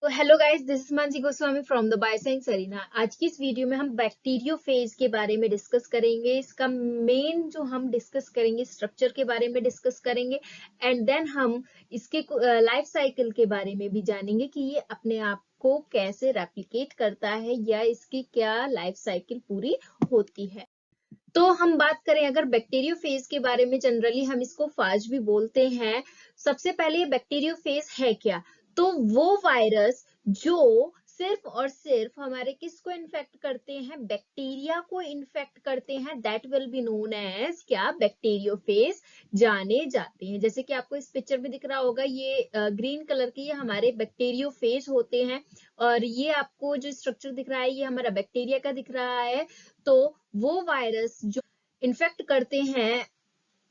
तो hello guys, this is Mansi Goswami from the bioscience arena. आज की इस वीडियो में हम बैक्टीरियोफेज के बारे में डिस्कस करेंगे। इसका मेन जो हम डिस्कस करेंगे स्ट्रक्चर के बारे में डिस्कस करेंगे एंड देन हम इसके लाइफ साइकिल के बारे में भी जानेंगे कि ये अपने आप को कैसे रेप्लिकेट करता है या इसकी क्या लाइफ साइकिल पूरी होती है। तो हम बात करें अगर बैक्टीरियोफेज के बारे में, जनरली हम इसको फाज भी बोलते हैं। सबसे पहले बैक्टीरियोफेज है क्या? तो वो वायरस जो सिर्फ और सिर्फ हमारे किसको इन्फेक्ट करते हैं, बैक्टीरिया को इन्फेक्ट करते हैं, that will be known as क्या, बैक्टीरियोफेज जाने जाते हैं। जैसे कि आपको इस पिक्चर में दिख रहा होगा, ये ग्रीन कलर के ये हमारे बैक्टीरियोफेज होते हैं और ये आपको जो स्ट्रक्चर दिख रहा है ये हमारा बैक्टीरिया का दिख रहा है। तो वो वायरस जो इन्फेक्ट करते हैं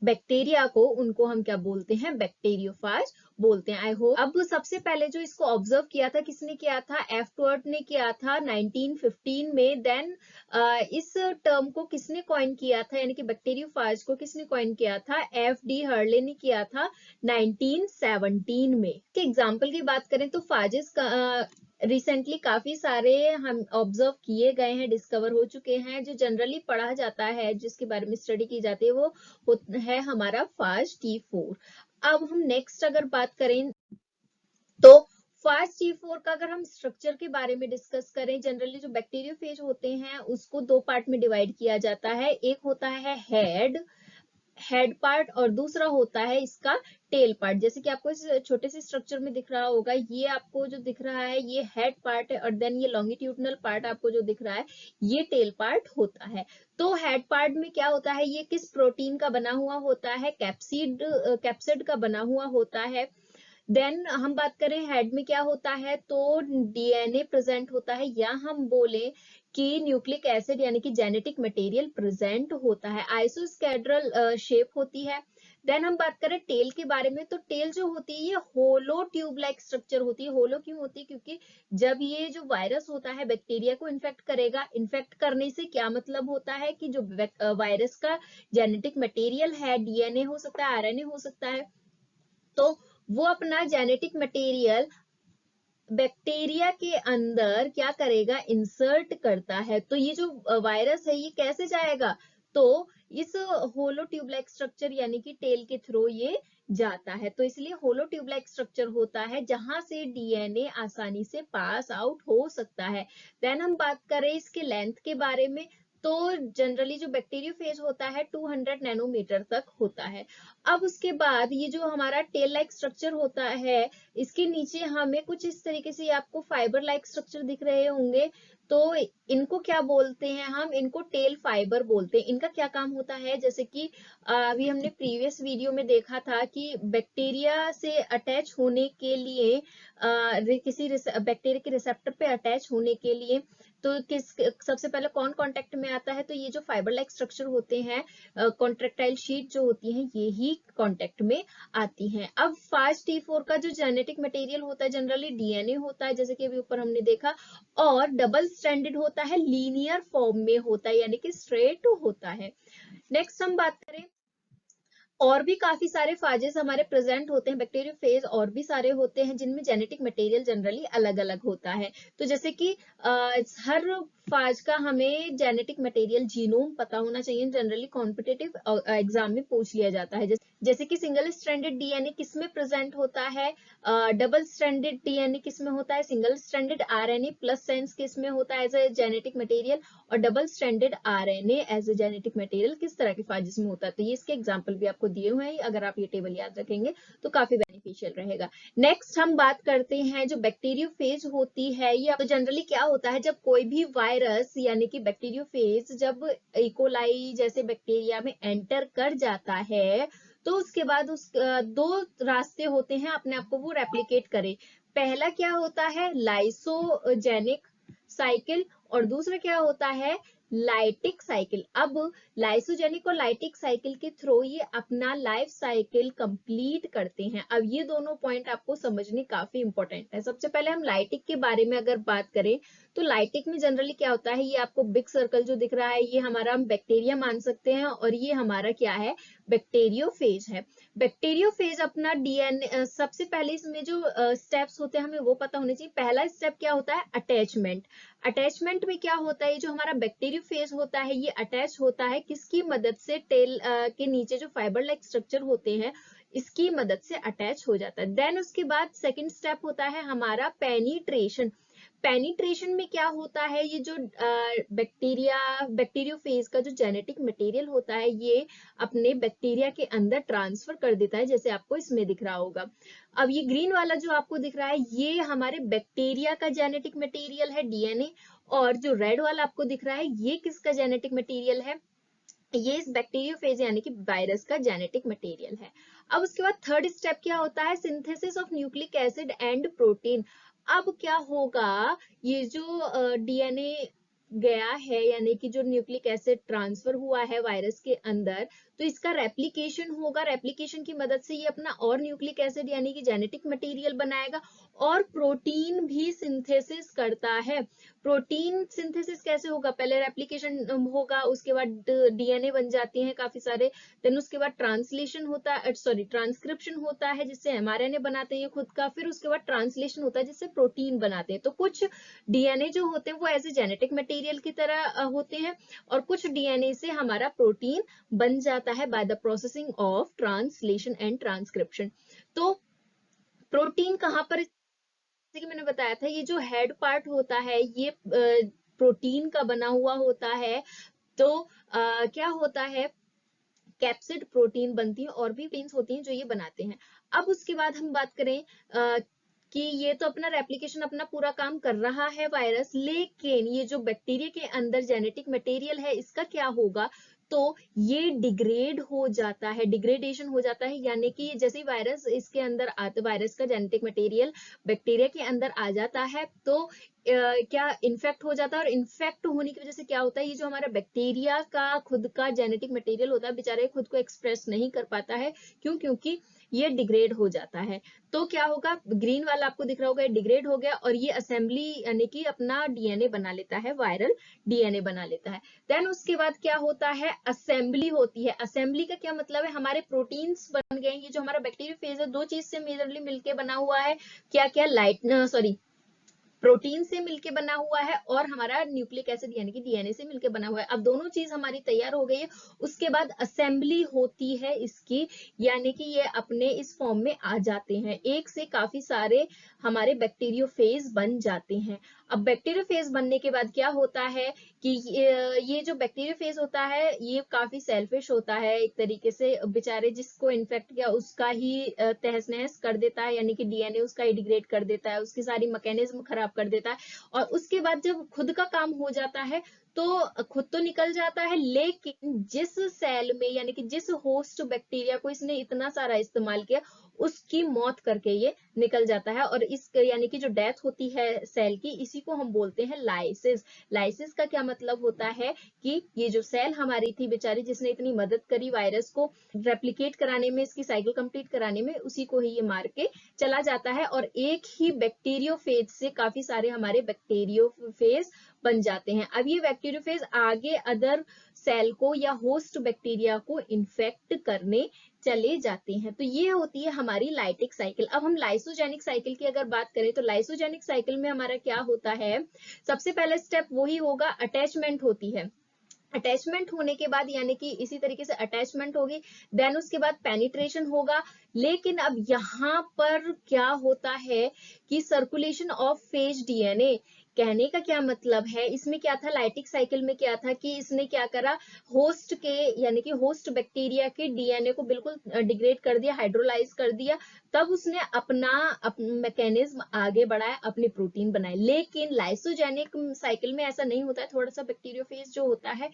बैक्टीरिया को, उनको हम क्या बोलते हैं, बैक्टीरियोफाज बोलते हैं। आई होप अब सबसे पहले जो इसको ऑब्जर्व किया था किसने किया था, एफ्टवर्ट ने किया था 1915 में। देन इस टर्म को किसने कॉइन किया था, यानी कि बैक्टीरियोफाज को किसने कॉइन किया था, F.D. हर्ले ने किया था 1917 में। के एग्जाम्पल की बात करें तो फाजेस का रिसेंटली काफी सारे हम ऑब्जर्व किए गए हैं, डिस्कवर हो चुके हैं। जो जनरली पढ़ा जाता है, जिसके बारे में स्टडी की जाती है, वो है हमारा फाज T4। अब हम नेक्स्ट अगर बात करें तो फाज T4 का अगर हम स्ट्रक्चर के बारे में डिस्कस करें, जनरली जो बैक्टीरियोफेज होते हैं उसको दो पार्ट में डिवाइड किया जाता है। एक होता है हेड पार्ट और दूसरा होता है इसका टेल पार्ट। जैसे कि आपको इस छोटे से स्ट्रक्चर में दिख रहा होगा, ये आपको जो दिख रहा है ये हेड पार्ट है और देन ये लॉन्गिट्यूडनल पार्ट आपको जो दिख रहा है ये टेल पार्ट होता है। तो हेड पार्ट में क्या होता है, ये किस प्रोटीन का बना हुआ होता है, कैप्सिड का बना हुआ होता है। देन हम बात करें हेड में क्या होता है, तो डीएनए प्रेजेंट होता है, या हम बोले कि न्यूक्लिक एसिड यानी कि जेनेटिक मटेरियल प्रेजेंट होता है। आइसोस्केड्रल शेप होती है। देन हम बात करें टेल के बारे में, तो टेल जो होती है ये होलो ट्यूब लाइक स्ट्रक्चर होती है। होलो क्यों होती है, क्योंकि जब ये जो वायरस होता है बैक्टीरिया को इन्फेक्ट करेगा, इन्फेक्ट करने से क्या मतलब होता है कि जो वायरस का जेनेटिक मटेरियल है, डीएनए हो सकता है, आरएनए हो सकता है, तो वो अपना जेनेटिक मटेरियल बैक्टीरिया के अंदर क्या करेगा, इंसर्ट करता है। तो ये जो वायरस है ये कैसे जाएगा, तो इस होलो ट्यूब लाइक स्ट्रक्चर यानी कि टेल के थ्रू ये जाता है। तो इसलिए होलो ट्यूब लाइक स्ट्रक्चर होता है जहां से डीएनए आसानी से पास आउट हो सकता है। देन हम बात करें इसके लेंथ के बारे में, तो जनरली जो बैक्टीरियोफेज होता है 200 नैनोमीटर तक होता है। अब उसके बाद ये जो हमारा टेल लाइक स्ट्रक्चर होता है, इसके नीचे हमें कुछ इस तरीके से आपको फाइबर लाइक स्ट्रक्चर दिख रहे होंगे। तो इनको क्या बोलते हैं, हम इनको टेल फाइबर बोलते हैं। इनका क्या काम होता है, जैसे कि अभी हमने प्रीवियस वीडियो में देखा था कि बैक्टीरिया से अटैच होने के लिए, किसी बैक्टीरिया के रिसेप्टर पे अटैच होने के लिए, तो सबसे पहले कौन कांटेक्ट में आता है, तो ये जो फाइबर लाइक स्ट्रक्चर होते हैं, कॉन्ट्रेक्टाइल शीट जो होती है, ये ही कांटेक्ट में आती हैं। अब फाज T4 का जो जेनेटिक मटेरियल होता है जनरली डीएनए होता है, जैसे कि अभी ऊपर हमने देखा, और डबल स्ट्रैंडेड होता है, लीनियर फॉर्म में होता है, यानी कि स्ट्रेट होता है। नेक्स्ट हम बात करें, और भी काफी सारे फाजेस हमारे प्रेजेंट होते हैं, बैक्टीरियोफेज और भी सारे होते हैं जिनमें जेनेटिक मटेरियल जनरली अलग अलग होता है। तो जैसे कि हर फाज का हमें जेनेटिक मटेरियल जीनोम पता होना चाहिए, जनरली कॉम्पिटिटिव एग्जाम में पूछ लिया जाता है। जैसे कि सिंगल स्ट्रैंडेड डीएनए किसमें प्रेजेंट होता है, डबल स्ट्रैंडेड डीएनए किसमें होता है, single stranded RNA plus sense किसमें होता है एज ए जेनेटिक मटेरियल, और double stranded RNA as a genetic material किस तरह के फाजेस में होता है। तो ये इसके एग्जांपल भी आपको दिए हुए हैं, अगर आप ये टेबल याद रखेंगे तो काफी बेनिफिशियल रहेगा। नेक्स्ट हम बात करते हैं जो बैक्टीरियोफेज होती है, या तो जनरली क्या होता है, जब कोई भी वायरस यानी कि बैक्टीरियोफेज जब इकोलाई जैसे बैक्टीरिया में एंटर कर जाता है, तो उसके बाद दो रास्ते होते हैं अपने आप को वो रेप्लिकेट करे। पहला क्या होता है, लाइसोजेनिक साइकिल, और दूसरा क्या होता है, लाइटिक साइकिल। अब लाइसोजेनिक और लाइटिक साइकिल के थ्रू ये अपना लाइफ साइकिल कंप्लीट करते हैं। अब ये दोनों पॉइंट आपको समझने काफी इंपॉर्टेंट है। सबसे पहले हम लाइटिक के बारे में अगर बात करें, तो लाइटिक में जनरली क्या होता है, ये आपको बिग सर्कल जो दिख रहा है ये हमारा हम बैक्टीरिया मान सकते हैं, और ये हमारा क्या है, बैक्टीरियोफेज है। बैक्टीरियोफेज अपना डीएनए, सबसे पहले इसमें जो स्टेप्स होते हैं हमें वो पता होने चाहिए। पहला स्टेप क्या होता है? अटैचमेंट। अटैचमेंट में क्या होता है? जो हमारा बैक्टीरियोफेज होता है ये अटैच होता है किसकी मदद से? टेल के नीचे जो फाइबर लाइक स्ट्रक्चर होते हैं इसकी मदद से अटैच हो जाता है। देन उसके बाद सेकंड स्टेप होता है हमारा पेनिट्रेशन। पेनिट्रेशन में क्या होता है? ये जो बैक्टीरियोफेज का जो जेनेटिक मटेरियल होता है ये अपने बैक्टीरिया के अंदर ट्रांसफर कर देता है, जैसे आपको इसमें दिख रहा होगा। अब ये ग्रीन वाला जो आपको दिख रहा है ये हमारे बैक्टीरिया का जेनेटिक मटेरियल है, डीएनए। और जो रेड वाला आपको दिख रहा है ये किसका जेनेटिक मटेरियल है? ये इस बैक्टीरियोफेज यानी कि वायरस का जेनेटिक मटेरियल है। अब उसके बाद थर्ड स्टेप क्या होता है? Synthesis of nucleic acid and protein. अब क्या होगा? ये जो डीएनए गया है यानी कि जो न्यूक्लिक एसिड ट्रांसफर हुआ है वायरस के अंदर, तो इसका रेप्लिकेशन होगा। रेप्लिकेशन की मदद से ये अपना और न्यूक्लिक एसिड यानी कि जेनेटिक मटेरियल बनाएगा और प्रोटीन भी सिंथेसिस करता है। प्रोटीन सिंथेसिस कैसे होगा? पहले रेप्लिकेशन होगा, उसके बाद डीएनए बन जाती हैं काफी सारे, देन उसके बाद ट्रांसलेशन होता है, सॉरी ट्रांसक्रिप्शन होता है जिससे एमआरएनए बनाते हैं खुद का, फिर उसके बाद ट्रांसलेशन होता है जिससे प्रोटीन बनाते हैं। तो कुछ डीएनए जो होते हैं वो एज ए जेनेटिक मटेरियल की तरह होते हैं और कुछ डीएनए से हमारा प्रोटीन बन जाता है by the processing of translation and transcription. तो प्रोटीन कहाँ पर? जैसे कि मैंने बताया था ये जो हेड पार्ट होता है ये प्रोटीन का बना हुआ होता है। तो क्या होता है? कैप्सिड प्रोटीन बनती है और भी प्रोटीन्स होती हैं जो ये बनाते हैं। अब उसके बाद हम बात करें कि ये तो अपना रेप्लिकेशन अपना पूरा काम कर रहा है वायरस, लेकिन ये जो बैक्टीरिया के अंदर जेनेटिक मटेरियल है इसका क्या होगा? तो ये डिग्रेड हो जाता है, डिग्रेडेशन हो जाता है, यानी कि जैसे ही वायरस इसके अंदर आता, वायरस का जेनेटिक मटेरियल बैक्टीरिया के अंदर आ जाता है तो क्या इन्फेक्ट हो जाता है। और इन्फेक्ट होने की वजह से क्या होता है? ये जो हमारा बैक्टीरिया का खुद का जेनेटिक मटेरियल होता है बेचारे खुद को एक्सप्रेस नहीं कर पाता है। क्यों? क्योंकि ये डिग्रेड हो जाता है। तो क्या होगा? ग्रीन वाला आपको दिख रहा होगा, ये डिग्रेड हो गया और ये असेंबली यानी कि अपना डीएनए बना लेता है, वायरल डीएनए बना लेता है। देन उसके बाद क्या होता है? असेंबली होती है। असेंबली का क्या मतलब है? हमारे प्रोटीन्स बन गए। ये जो हमारा बैक्टीरियोफेज है दो चीज से मेजरली मिलके बना हुआ है। क्या क्या? प्रोटीन से मिलके बना हुआ है और हमारा न्यूक्लिक एसिड यानी कि डीएनए से मिलके बना हुआ है। अब दोनों चीज हमारी तैयार हो गई है, उसके बाद असेंबली होती है इसकी, यानी कि ये अपने इस फॉर्म में आ जाते हैं। एक से काफी सारे हमारे बैक्टीरियोफेज बन जाते हैं। अब बैक्टीरियोफेज बनने के बाद क्या होता है कि ये जो बैक्टीरियोफेज होता है ये काफी सेल्फिश होता है एक तरीके से। बेचारे जिसको इन्फेक्ट किया उसका ही तहस नहस कर देता है, यानी कि डीएनए उसका ही डिग्रेड कर देता है, उसकी सारी मैकेनिज्म खराब कर देता है। और उसके बाद जब खुद का काम हो जाता है तो खुद तो निकल जाता है, लेकिन जिस सेल में यानी कि जिस होस्ट बैक्टीरिया को इसने इतना सारा इस्तेमाल किया उसकी मौत करके ये निकल जाता है। और इस यानी कि जो डेथ होती है सेल की, इसी को हम बोलते हैं लाइसिस। लाइसिस का क्या मतलब होता है कि ये जो सेल हमारी थी बेचारी जिसने इतनी मदद करी वायरस को रेप्लिकेट कराने में, इसकी साइकिल कंप्लीट कराने में, उसी को ही ये मार के चला जाता है। और एक ही बैक्टीरियोफेज से काफी सारे हमारे बैक्टीरियोफेज बन जाते हैं। अब ये बैक्टीरियोफेज आगे अदर सेल को या होस्ट बैक्टीरिया को इन्फेक्ट करने चले जाते हैं। तो ये होती है हमारी लाइटिक साइकिल। अब हम लाइसोजेनिक साइकिल की अगर बात करें तो लाइसोजेनिक साइकिल में हमारा क्या होता है? सबसे पहला स्टेप वही होगा, अटैचमेंट होती है। अटैचमेंट होने के बाद यानी कि इसी तरीके से अटैचमेंट होगी, देन उसके बाद पेनिट्रेशन होगा। लेकिन अब यहाँ पर क्या होता है कि सर्कुलेशन ऑफ फेज डीएनए, कहने का क्या मतलब है? इसमें क्या था? लाइटिक साइकिल में क्या था कि इसने क्या करा? होस्ट के यानी कि होस्ट बैक्टीरिया के डीएनए को बिल्कुल डिग्रेड कर दिया, हाइड्रोलाइज कर दिया, तब उसने अपना मैकेनिज्म आगे बढ़ाया, अपने प्रोटीन बनाए। लेकिन लाइसोजेनिक साइकिल में ऐसा नहीं होता है। थोड़ा सा बैक्टीरियोफेज जो होता है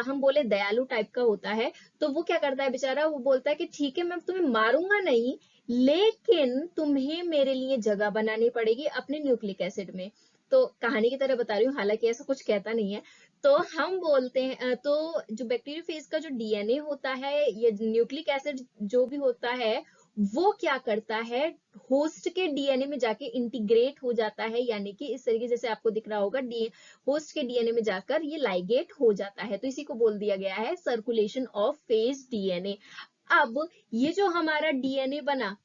हम बोले दयालु टाइप का होता है। तो वो क्या करता है बेचारा? वो बोलता है कि ठीक है मैं तुम्हें मारूंगा नहीं, लेकिन तुम्हें मेरे लिए जगह बनानी पड़ेगी अपने न्यूक्लिक एसिड में। तो कहानी की तरह बता रही हूँ, हालांकि ऐसा कुछ कहता नहीं है। तो हम बोलते हैं तो जो बैक्टीरियोफेज का जो डीएनए होता है या न्यूक्लिक एसिड जो भी होता है वो क्या करता है, होस्ट के डीएनए में जाके इंटीग्रेट हो जाता है, यानी कि इस तरीके जैसे आपको दिख रहा होगा, होस्ट के डीएनए में जाकर ये लाइगेट हो जाता है। तो इसी को बोल दिया गया है सर्कुलेशन ऑफ फेज डीएनए। अब ये जो हमारा डीएनए बना,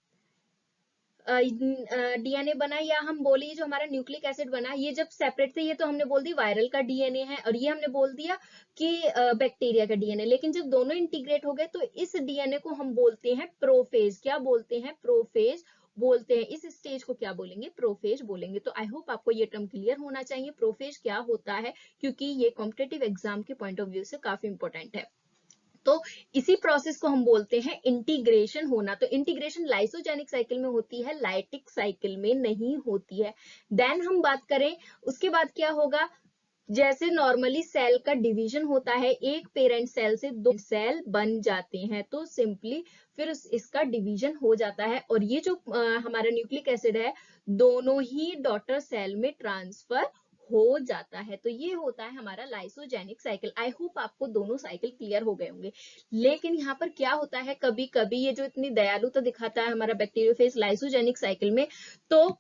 डीएनए बना, या हम बोले जो हमारा न्यूक्लिक एसिड बना, ये जब सेपरेट थे ये तो हमने बोल दी वायरल का डीएनए है, और ये हमने बोल दिया कि बैक्टीरिया का डीएनए। लेकिन जब दोनों इंटीग्रेट हो गए तो इस डीएनए को हम बोलते हैं प्रोफेज। क्या बोलते हैं? प्रोफेज बोलते हैं। इस स्टेज को क्या बोलेंगे? प्रोफेज बोलेंगे। तो आई होप आपको ये टर्म क्लियर होना चाहिए, प्रोफेज क्या होता है, क्योंकि ये कॉम्पिटिटिव एग्जाम के पॉइंट ऑफ व्यू से काफी इंपॉर्टेंट है। तो इसी प्रोसेस को हम बोलते हैं इंटीग्रेशन होना। तो इंटीग्रेशन लाइसोजेनिक साइकिल में होती है, लाइटिक साइकिल में नहीं होती है। देन हम बात करें उसके बाद क्या होगा, जैसे नॉर्मली सेल का डिवीजन होता है, एक पेरेंट सेल से दो सेल बन जाते हैं, तो सिंपली फिर इसका डिवीजन हो जाता है, और ये जो हमारा न्यूक्लिक एसिड है दोनों ही डॉटर सेल में ट्रांसफर हो जाता है। तो ये होता है हमारा लाइसोजेनिक साइकिल। आई होप आपको दोनों साइकिल क्लियर हो गए होंगे। लेकिन यहाँ पर क्या होता है, कभी कभी ये जो इतनी दयालुता दिखाता है हमारा बैक्टीरियोफेज लाइसोजेनिक साइकिल में, तो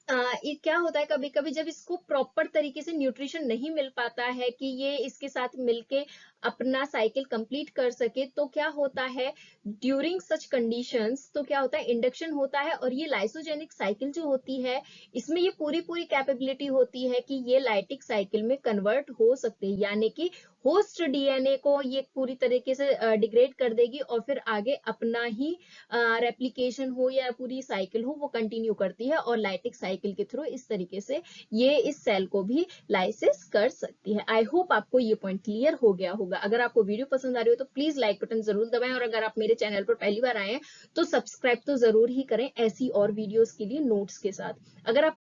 ये क्या होता है, कभी कभी जब इसको प्रॉपर तरीके से न्यूट्रिशन नहीं मिल पाता है कि ये इसके साथ मिलके अपना साइकिल कंप्लीट कर सके, तो क्या होता है ड्यूरिंग सच कंडीशंस, तो क्या होता है इंडक्शन होता है। और ये लाइसोजेनिक साइकिल जो होती है इसमें ये पूरी पूरी कैपेबिलिटी होती है कि ये लाइटिक साइकिल में कन्वर्ट हो सकते हैं, यानी कि होस्ट डीएनए को ये पूरी तरीके से डिग्रेड कर देगी, और फिर आगे अपना ही रेप्लिकेशन हो या पूरी साइकिल हो वो कंटिन्यू करती है, और लाइटिक साइकिल के थ्रू इस तरीके से ये इस सेल को भी लाइसिस कर सकती है। आई होप आपको ये पॉइंट क्लियर हो गया होगा। अगर आपको वीडियो पसंद आ रही हो तो प्लीज लाइक बटन जरूर दबाएं, और अगर आप मेरे चैनल पर पहली बार आए हैं तो सब्सक्राइब तो जरूर ही करें ऐसी और वीडियोस के लिए नोट्स के साथ। अगर आप